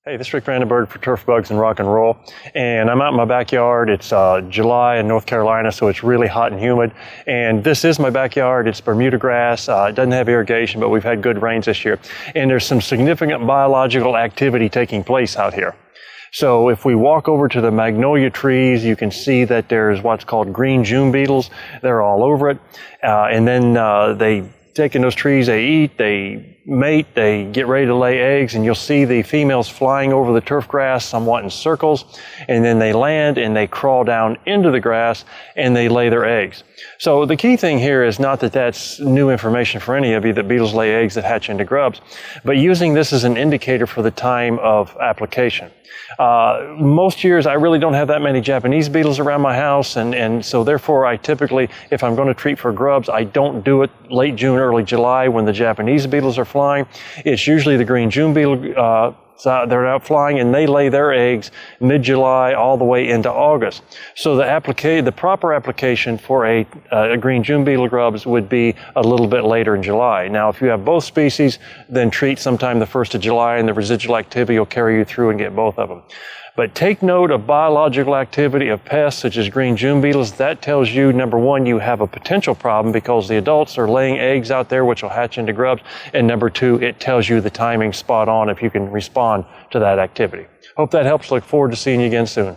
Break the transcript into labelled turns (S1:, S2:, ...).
S1: Hey, this is Rick Vandenberg for Turf Bugs and Rock and Roll, and I'm out in my backyard. It's July in North Carolina, so it's really hot and humid, and this is my backyard. It's Bermuda grass. It doesn't have irrigation, but we've had good rains this year, and there's some significant biological activity taking place out here. So if we walk over to the magnolia trees, you can see that there's what's called green June beetles. They're all over it, and then they take in those trees, they eat, they mate, they get ready to lay eggs, and you'll see the females flying over the turf grass somewhat in circles, and then they land and they crawl down into the grass and they lay their eggs. So the key thing here is not that that's new information for any of you, that beetles lay eggs that hatch into grubs, but using this as an indicator for the time of application. Most years I really don't have that many Japanese beetles around my house, and so therefore I typically, if I'm going to treat for grubs, I don't do it late June, early July when the Japanese beetles are flying. It's usually the green June beetle, they're out flying, and they lay their eggs mid-July all the way into August. So the proper application for a green June beetle grubs would be a little bit later in July. Now, if you have both species, then treat sometime the 1st of July, and the residual activity will carry you through and get both of them. But take note of biological activity of pests such as green June beetles. That tells you, number one, you have a potential problem because the adults are laying eggs out there which will hatch into grubs. And number two, it tells you the timing spot on if you can respond to that activity. Hope that helps. Look forward to seeing you again soon.